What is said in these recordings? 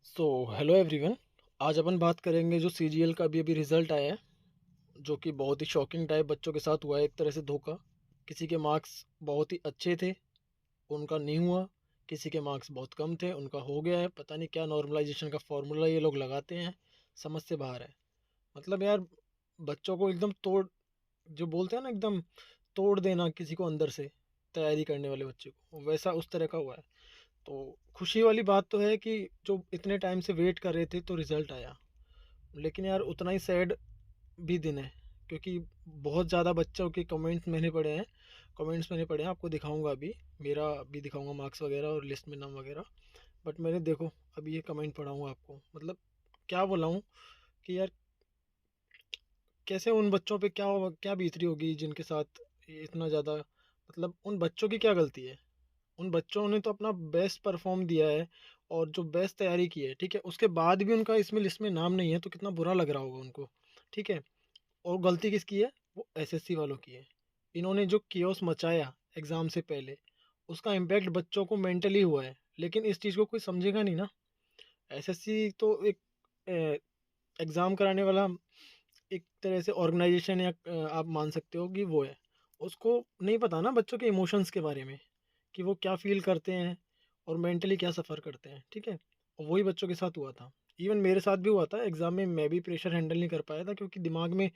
So hello everyone. आज अपन बात करेंगे जो सीजीएल का अभी अभी रिजल्ट आया है, जो कि बहुत ही शॉकिंग टाइप बच्चों के साथ हुआ है। एक तरह से धोखा। किसी के मार्क्स बहुत ही अच्छे थे, उनका नहीं हुआ। किसी के मार्क्स बहुत कम थे, उनका हो गया है। पता नहीं क्या नॉर्मलाइजेशन का फॉर्मूला ये लोग लगाते हैं, समझ से बाहर है। मतलब यार, बच्चों को एकदम तोड़, जो बोलते हैं ना, एकदम तोड़ देना किसी को अंदर से, तैयारी करने वाले बच्चे को, वैसा उस तरह का हुआ है। तो खुशी वाली बात तो है कि जो इतने टाइम से वेट कर रहे थे तो रिज़ल्ट आया। लेकिन यार उतना ही सैड भी दिन है, क्योंकि बहुत ज़्यादा बच्चों के कमेंट्स मैंने पढ़े हैं। आपको दिखाऊंगा अभी, मेरा भी दिखाऊंगा मार्क्स वगैरह और लिस्ट में नाम वगैरह। बट मैंने देखो, अभी ये कमेंट पढ़ाऊंगा आपको। मतलब क्या बोलाऊं कि यार, कैसे उन बच्चों पे क्या क्या बीत रही होगी जिनके साथ ये इतना ज़्यादा। मतलब उन बच्चों की क्या गलती है? उन बच्चों ने तो अपना बेस्ट परफॉर्म दिया है और जो बेस्ट तैयारी की है, ठीक है, उसके बाद भी उनका इसमें लिस्ट में नाम नहीं है, तो कितना बुरा लग रहा होगा उनको। ठीक है। और गलती किसकी है? वो एसएससी वालों की है। इन्होंने जो कियोस मचाया एग्ज़ाम से पहले, उसका इम्पैक्ट बच्चों को मेंटली हुआ है। लेकिन इस चीज़ को कोई समझेगा नहीं ना। एसएससी तो एक एग्ज़ाम कराने वाला एक तरह से ऑर्गेनाइजेशन, या आप मान सकते हो कि वो है। उसको नहीं पता ना बच्चों के इमोशंस के बारे में, कि वो क्या फील करते हैं और मेंटली क्या सफ़र करते हैं। ठीक है। और वही बच्चों के साथ हुआ था। इवन मेरे साथ भी हुआ था एग्ज़ाम में। मैं भी प्रेशर हैंडल नहीं कर पाया था, क्योंकि दिमाग में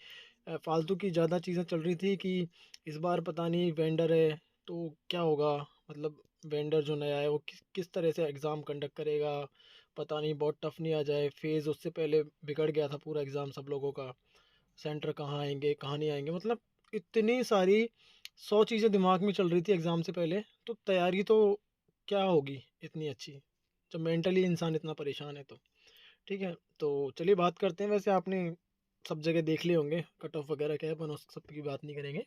फालतू की ज़्यादा चीज़ें चल रही थी कि इस बार पता नहीं वेंडर है तो क्या होगा। मतलब वेंडर जो नया है वो किस किस तरह से एग्ज़ाम कंडक्ट करेगा, पता नहीं बहुत टफ नहीं आ जाए। फेज़ उससे पहले बिगड़ गया था पूरा एग्ज़ाम सब लोगों का। सेंटर कहाँ आएंगे, कहाँ नहीं आएंगे, मतलब इतनी सारी 100 चीज़ें दिमाग में चल रही थी एग्ज़ाम से पहले। तो तैयारी तो क्या होगी इतनी अच्छी, जब मेंटली इंसान इतना परेशान है तो। ठीक है। तो चलिए बात करते हैं। वैसे आपने सब जगह देख लिए होंगे कट ऑफ वगैरह क्या है, अपन उस सब की बात नहीं करेंगे।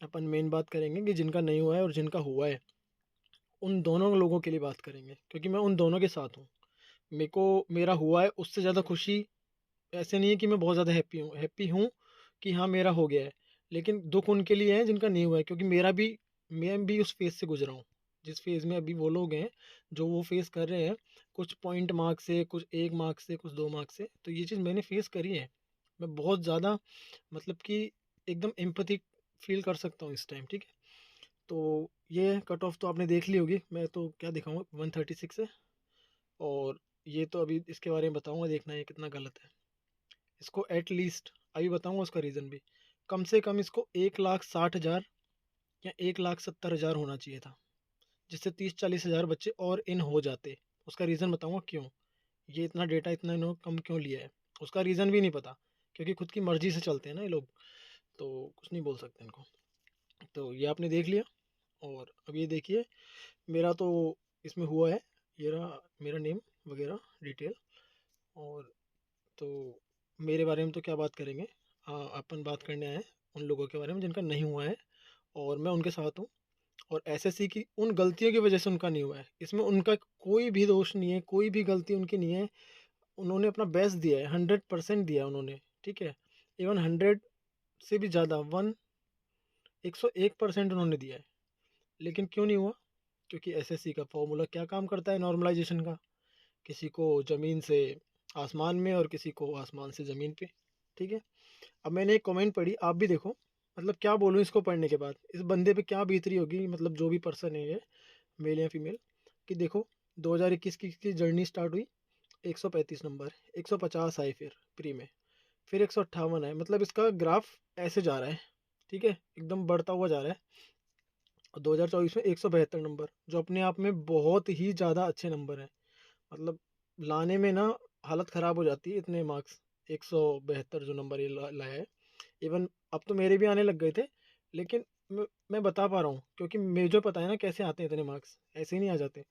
अपन मेन बात करेंगे कि जिनका नहीं हुआ है और जिनका हुआ है, उन दोनों लोगों के लिए बात करेंगे, क्योंकि मैं उन दोनों के साथ हूँ। मेरे को मेरा हुआ है उससे ज़्यादा खुशी, ऐसे नहीं है कि मैं बहुत ज़्यादा हैप्पी हूँ कि हाँ मेरा हो गया है। लेकिन दुख उनके लिए है जिनका नहीं हुआ है, क्योंकि मैं भी उस फेज़ से गुजरा हूँ, जिस फेज़ में अभी वो लोग हैं, जो वो फेस कर रहे हैं। कुछ पॉइंट मार्क से, कुछ 1 मार्क से, कुछ 2 मार्क से, तो ये चीज़ मैंने फेस करी है। मैं बहुत ज़्यादा, मतलब कि एकदम एम्पैथी फील कर सकता हूँ इस टाइम। ठीक है। तो ये कट ऑफ तो आपने देख ली होगी। मैं तो क्या दिखाऊंगा, 136 है। और ये तो अभी इसके बारे में बताऊंगा, देखना ये कितना गलत है। इसको एट लीस्ट अभी बताऊंगा उसका रीज़न भी। कम से कम इसको 1,60,000 या 1,70,000 होना चाहिए था, जिससे 30-40 हज़ार बच्चे और इन हो जाते। उसका रीज़न बताऊंगा क्यों ये इतना डेटा इतना इन्होंने कम क्यों लिया है। उसका रीज़न भी नहीं पता, क्योंकि खुद की मर्जी से चलते हैं ना ये लोग, तो कुछ नहीं बोल सकते इनको। तो ये आपने देख लिया। और अब ये देखिए, मेरा तो इसमें हुआ है। ये रहा मेरा नेम वगैरह डिटेल। और तो मेरे बारे में तो क्या बात करेंगे। अपन बात करने आए हैं उन लोगों के बारे में जिनका नहीं हुआ है, और मैं उनके साथ हूँ। और एसएससी की उन गलतियों की वजह से उनका नहीं हुआ है, इसमें उनका कोई भी दोष नहीं है, कोई भी गलती उनकी नहीं है। उन्होंने अपना बेस्ट दिया है, 100% दिया है उन्होंने। ठीक है। इवन 100 से भी ज़्यादा, 101% उन्होंने दिया है। लेकिन क्यों नहीं हुआ? क्योंकि एसएससी का फॉर्मूला क्या काम करता है नॉर्मलाइजेशन का। किसी को ज़मीन से आसमान में और किसी को आसमान से ज़मीन पे। ठीक है। अब मैंने एक कमेंट पढ़ी, आप भी देखो। मतलब क्या बोलूँ इसको पढ़ने के बाद, इस बंदे पे क्या बीत रही होगी, मतलब जो भी पर्सन है ये, मेल या फीमेल। कि देखो, 2021 की इसकी जर्नी स्टार्ट हुई, 135 नंबर, 150 आए फिर प्री में, फिर 158 आए। मतलब इसका ग्राफ ऐसे जा रहा है। ठीक है, एकदम बढ़ता हुआ जा रहा है। और 2024 में 172 नंबर, जो अपने आप में बहुत ही ज़्यादा अच्छे नंबर हैं। मतलब लाने में ना हालत ख़राब हो जाती है इतने मार्क्स। 172 जो नंबर ये लाया है। इवन अब तो मेरे भी आने लग गए थे। लेकिन मैं बता पा रहा हूँ, क्योंकि मुझे पता है ना कैसे आते हैं इतने मार्क्स, ऐसे ही नहीं आ जाते।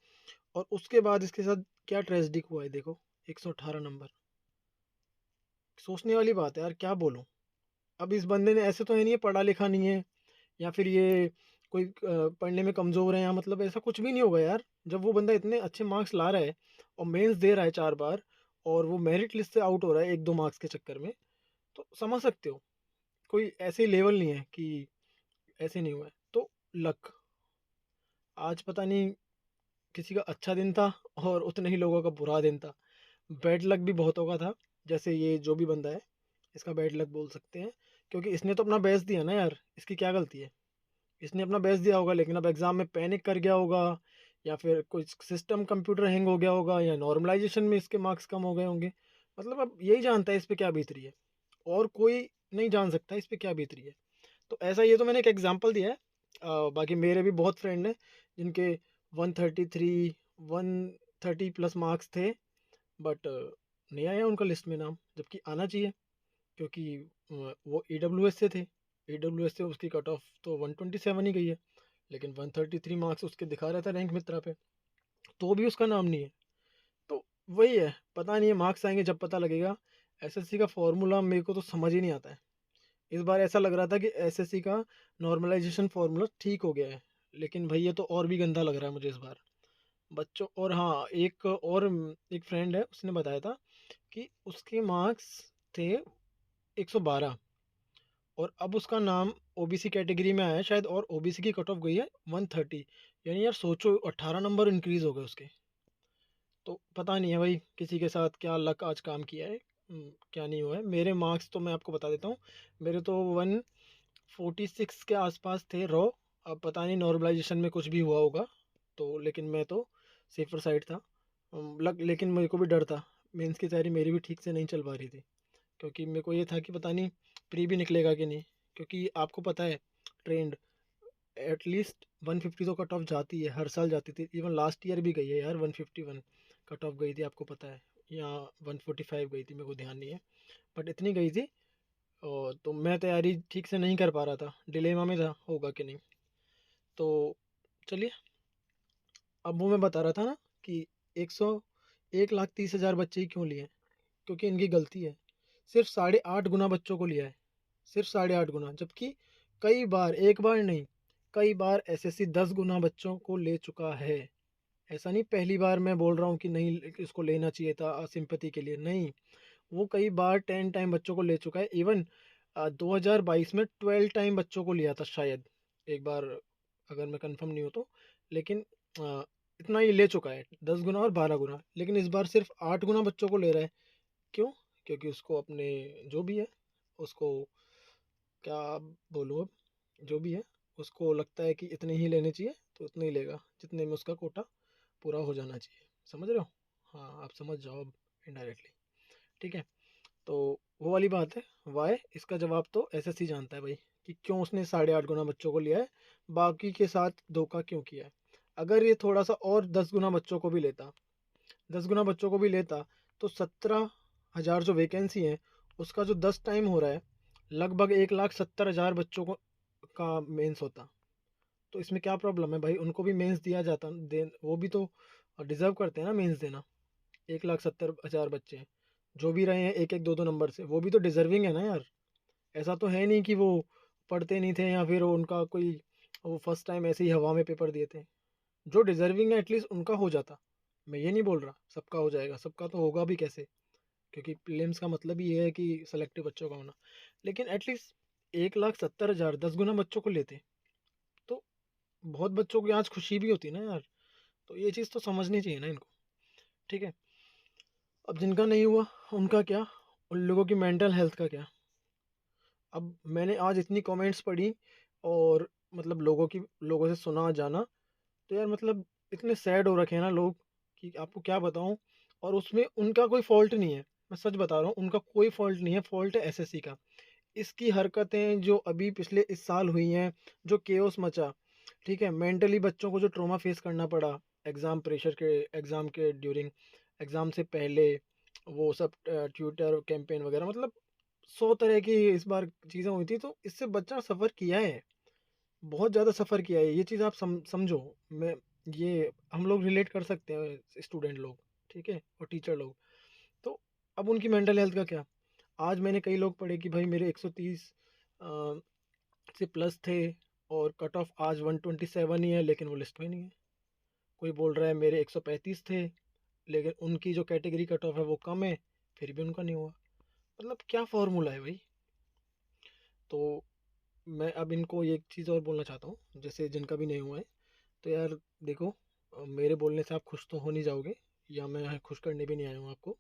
और उसके बाद इसके साथ क्या ट्रेजिडी हुआ है देखो, 118 नंबर। सोचने वाली बात है यार, क्या बोलूँ। अब इस बंदे ने, ऐसे तो है नहीं है पढ़ा लिखा नहीं है, या फिर ये कोई पढ़ने में कमज़ोर है, या मतलब ऐसा कुछ भी नहीं होगा यार। जब वो बंदा इतने अच्छे मार्क्स ला रहा है और मेंस दे रहा है 4 बार, और वो मेरिट लिस्ट से आउट हो रहा है 1-2 मार्क्स के चक्कर में, तो समझ सकते हो कोई ऐसे लेवल नहीं है कि ऐसे नहीं हुआ है। तो लक, आज पता नहीं किसी का अच्छा दिन था और उतने ही लोगों का बुरा दिन था। बैड लक भी बहुत होगा था। जैसे ये जो भी बंदा है, इसका बैड लक बोल सकते हैं, क्योंकि इसने तो अपना बेस्ट दिया ना यार, इसकी क्या गलती है। इसने अपना बेस्ट दिया होगा, लेकिन अब एग्ज़ाम में पैनिक कर गया होगा, या फिर कुछ सिस्टम कंप्यूटर हैंग हो गया होगा, या नॉर्मलाइजेशन में इसके मार्क्स कम हो गए होंगे। मतलब अब यही जानता है इस पे क्या बीत रही है, और कोई नहीं जान सकता इस पे क्या बीत रही है। तो ऐसा, ये तो मैंने एक एग्जांपल दिया है। बाकी मेरे भी बहुत फ्रेंड हैं जिनके 133 130 प्लस मार्क्स थे, बट नहीं आया उनका लिस्ट में नाम, जबकि आना चाहिए, क्योंकि वो EWS से थे। EWS से उसकी कट ऑफ तो 127 ही गई है, लेकिन 133 मार्क्स उसके दिखा रहा था रैंक मित्रा पे, तो भी उसका नाम नहीं है। तो वही है, पता नहीं है, मार्क्स आएंगे जब पता लगेगा। एसएससी का फॉर्मूला मेरे को तो समझ ही नहीं आता है। इस बार ऐसा लग रहा था कि एसएससी का नॉर्मलाइजेशन फॉर्मूला ठीक हो गया है, लेकिन भाई ये तो और भी गंदा लग रहा है मुझे इस बार बच्चों। और हाँ, एक फ्रेंड है, उसने बताया था कि उसके मार्क्स थे 112, और अब उसका नाम ओबीसी कैटेगरी में आया है शायद, और ओबीसी की कट ऑफ गई है 130। यानी यार सोचो, 18 नंबर इंक्रीज हो गए उसके। तो पता नहीं है भाई किसी के साथ क्या लक आज काम किया है, क्या नहीं हुआ है। मेरे मार्क्स तो मैं आपको बता देता हूँ, मेरे तो 146 के आसपास थे रॉ। अब पता नहीं नॉर्मलाइजेशन में कुछ भी हुआ होगा, तो लेकिन मैं तो सेफर साइड था। लेकिन मेरे को भी डर था, मेंस की तैयारी मेरी भी ठीक से नहीं चल पा रही थी, क्योंकि मेरे को ये था कि पता नहीं प्री भी निकलेगा कि नहीं, क्योंकि आपको पता है ट्रेंड एटलीस्ट 150 तो कट ऑफ जाती है, हर साल जाती थी, इवन लास्ट ईयर भी गई है यार 151 कट ऑफ गई थी, आपको पता है, या 145 गई थी, मेरे को ध्यान नहीं है, बट इतनी गई थी। और तो मैं तैयारी ठीक से नहीं कर पा रहा था, डिलेमा में था होगा कि नहीं। तो चलिए, अब वो मैं बता रहा था ना कि 1,30,000 बच्चे ही क्यों लिए, क्योंकि इनकी गलती है। सिर्फ 8.5 गुना बच्चों को लिया है, सिर्फ 8.5 गुना, जबकि कई बार, एक बार नहीं, कई बार एसएससी 10 गुना बच्चों को ले चुका है। ऐसा नहीं पहली बार मैं बोल रहा हूँ कि नहीं इसको लेना चाहिए था सिंपैथी के लिए, नहीं, वो कई बार 10 टाइम बच्चों को ले चुका है। इवन 2022 में 12 टाइम बच्चों को लिया था शायद, एक बार, अगर मैं कंफर्म नहीं हूँ तो। लेकिन अ, इतना ये ले चुका है, 10 गुना और 12 गुना, लेकिन इस बार सिर्फ 8 गुना बच्चों को ले रहा है। क्यों? क्योंकि उसको अपने, जो भी है, उसको क्या बोलूँ अब, जो भी है, उसको लगता है कि इतने ही लेने चाहिए, तो उतने ही लेगा जितने में उसका कोटा पूरा हो जाना चाहिए। समझ रहे हो? हाँ, आप समझ जाओ अब, इनडायरेक्टली। ठीक है, तो वो वाली बात है। वाई, इसका जवाब तो एसएससी जानता है भाई, कि क्यों उसने 8.5 गुना बच्चों को लिया है, बाकी के साथ धोखा क्यों किया है। अगर ये थोड़ा सा और 10 गुना बच्चों को भी लेता, 10 गुना बच्चों को भी लेता, तो 17,000 जो वैकेंसी है, उसका जो 10 टाइम हो रहा है, लगभग 1,70,000 बच्चों को का मेंस होता। तो इसमें क्या प्रॉब्लम है भाई, उनको भी मेंस दिया जाता, वो भी तो डिजर्व करते हैं ना मेंस देना। 1,70,000 बच्चे हैं, जो भी रहे हैं एक एक दो दो नंबर से, वो भी तो डिजर्विंग है ना यार। ऐसा तो है नहीं कि वो पढ़ते नहीं थे, या फिर उनका कोई, वो फर्स्ट टाइम ऐसे ही हवा में पेपर दिए थे। जो डिजर्विंग है एटलीस्ट उनका हो जाता। मैं ये नहीं बोल रहा सबका हो जाएगा, सबका तो होगा भी कैसे, क्योंकि प्रीलिम्स का मतलब ही ये है कि सेलेक्टिव बच्चों का होना। लेकिन एटलीस्ट 1,70,000 10 गुना बच्चों को लेते, तो बहुत बच्चों की आज खुशी भी होती ना यार। तो ये चीज़ तो समझनी चाहिए ना इनको। ठीक है, अब जिनका नहीं हुआ उनका क्या, उन लोगों की मेंटल हेल्थ का क्या। अब मैंने आज इतनी कमेंट्स पढ़ी, और मतलब लोगों से सुना जाना, तो यार मतलब इतने सैड हो रखे हैं ना लोग, कि आपको क्या बताऊं। और उसमें उनका कोई फॉल्ट नहीं है, मैं सच बता रहा हूँ, उनका कोई फॉल्ट नहीं है, फॉल्ट है एसएससी का। इसकी हरकतें जो अभी पिछले इस साल हुई हैं, जो केओस मचा, ठीक है, मेंटली बच्चों को जो ट्रॉमा फेस करना पड़ा, एग्ज़ाम प्रेशर के, एग्ज़ाम के ड्यूरिंग, एग्ज़ाम से पहले, वो सब ट्विटर कैंपेन वगैरह, मतलब 100 तरह की इस बार चीज़ें हुई थी, तो इससे बच्चा सफ़र किया है, बहुत ज़्यादा सफ़र किया है, ये चीज़ आप समझो। मैं, ये हम लोग रिलेट कर सकते हैं, स्टूडेंट लोग, ठीक है, और टीचर लोग। तो अब उनकी मेंटल हेल्थ का क्या। आज मैंने कई लोग पढ़े कि भाई मेरे 130 से प्लस थे, और कट ऑफ आज 127 ही है, लेकिन वो लिस्ट में नहीं है। कोई बोल रहा है मेरे 135 थे, लेकिन उनकी जो कैटेगरी कट ऑफ है वो कम है, फिर भी उनका नहीं हुआ। मतलब क्या फॉर्मूला है भाई। तो मैं अब इनको ये एक चीज़ और बोलना चाहता हूँ, जैसे जिनका भी नहीं हुआ है, तो यार देखो, मेरे बोलने से आप खुश तो हो नहीं जाओगे, या मैं खुश करने भी नहीं आया हूँ आपको।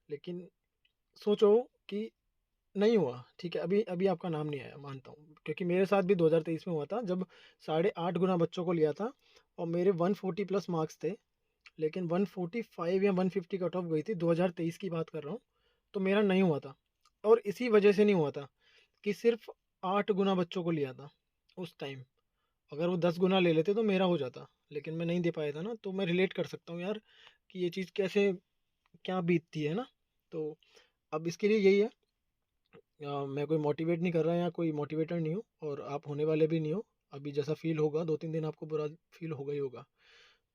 लेकिन सोचो कि नहीं हुआ, ठीक है, अभी अभी आपका नाम नहीं आया, मानता हूँ, क्योंकि मेरे साथ भी 2023 में हुआ था, जब 8.5 गुना बच्चों को लिया था और मेरे 140 प्लस मार्क्स थे, लेकिन 145 या 150 कट ऑफ गई थी, 2023 की बात कर रहा हूँ। तो मेरा नहीं हुआ था, और इसी वजह से नहीं हुआ था कि सिर्फ 8 गुना बच्चों को लिया था उस टाइम। अगर वो 10 गुना ले लेते तो मेरा हो जाता, लेकिन मैं नहीं दे पाया था ना, तो मैं रिलेट कर सकता हूँ यार कि ये चीज़ कैसे, क्या बीतती है ना। तो अब इसके लिए यही है, मैं कोई मोटिवेट नहीं कर रहा या कोई मोटिवेटर नहीं हूँ, और आप होने वाले भी नहीं हो। अभी जैसा फील होगा 2-3 दिन आपको बुरा फील होगा ही होगा।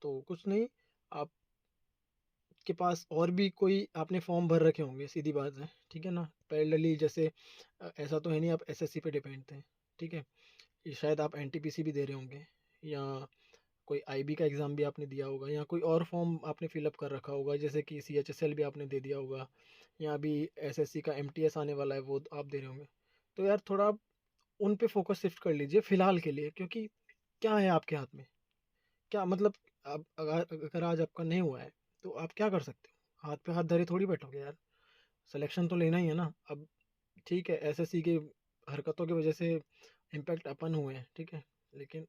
तो कुछ नहीं, आपके पास और भी कोई आपने फॉर्म भर रखे होंगे, सीधी बात है, ठीक है ना, पैरेलली, जैसे ऐसा तो है नहीं आप एसएससी पे डिपेंड थे, ठीक है, ये शायद आप एनटीपीसी भी दे रहे होंगे, या कोई आईबी का एग्ज़ाम भी आपने दिया होगा, या कोई और फॉर्म आपने फिलअप कर रखा होगा, जैसे कि सीएचएसएल भी आपने दे दिया होगा, या अभी एसएससी का एमटीएस आने वाला है वो आप दे रहे होंगे। तो यार थोड़ा आप उन पे फोकस शिफ्ट कर लीजिए फ़िलहाल के लिए, क्योंकि क्या है आपके हाथ में, क्या मतलब, अब अगर अगर आज आपका नहीं हुआ है तो आप क्या कर सकते हो, हाथ पे हाथ धरे थोड़ी बैठोगे यार, सिलेक्शन तो लेना ही है ना। अब ठीक है, एसएससी की हरकतों की वजह से इम्पैक्ट अपन हुए हैं, ठीक है, लेकिन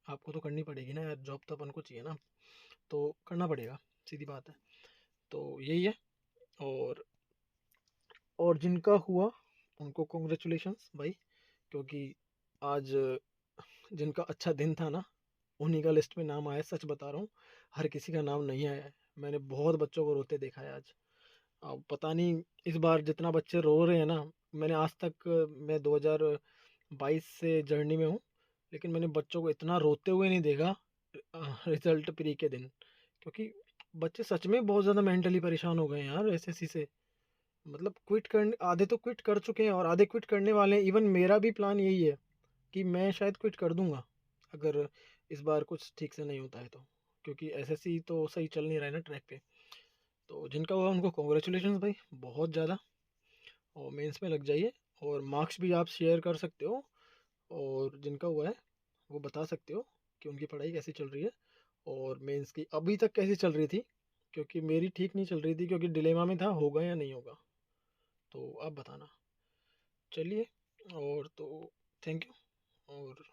आपको तो करनी पड़ेगी ना यार, जॉब तो अपन को चाहिए ना, तो करना पड़ेगा, सीधी बात है। तो यही है। और जिनका हुआ उनको कॉन्ग्रेचुलेशंस भाई, क्योंकि आज जिनका अच्छा दिन था ना, उन्हीं का लिस्ट में नाम आया, सच बता रहा हूँ, हर किसी का नाम नहीं आया है। मैंने बहुत बच्चों को रोते देखा है आज। अब पता नहीं इस बार जितना बच्चे रो रहे हैं ना, मैंने आज तक, मैं 2022 से जर्नी में हूँ, लेकिन मैंने बच्चों को इतना रोते हुए नहीं देखा रिजल्ट प्री के दिन, क्योंकि बच्चे सच में बहुत ज़्यादा मेंटली परेशान हो गए हैं यार एसएससी से। मतलब क्विट करने, आधे तो क्विट कर चुके हैं और आधे क्विट करने वाले हैं। इवन मेरा भी प्लान यही है कि मैं शायद क्विट कर दूंगा, अगर इस बार कुछ ठीक से नहीं होता है तो, क्योंकि एसएससी तो सही चल नहीं रहा है ना ट्रैक पे। तो जिनका हुआ उनको कॉन्ग्रेचुलेशन भाई, बहुत ज़्यादा, और मेंस में लग जाइए, और मार्क्स भी आप शेयर कर सकते हो, और जिनका हुआ है वो बता सकते हो कि उनकी पढ़ाई कैसी चल रही है, और मेंस की अभी तक कैसी चल रही थी, क्योंकि मेरी ठीक नहीं चल रही थी, क्योंकि डिलेमा में था होगा या नहीं होगा। तो आप बताना। चलिए, और तो थैंक यू। और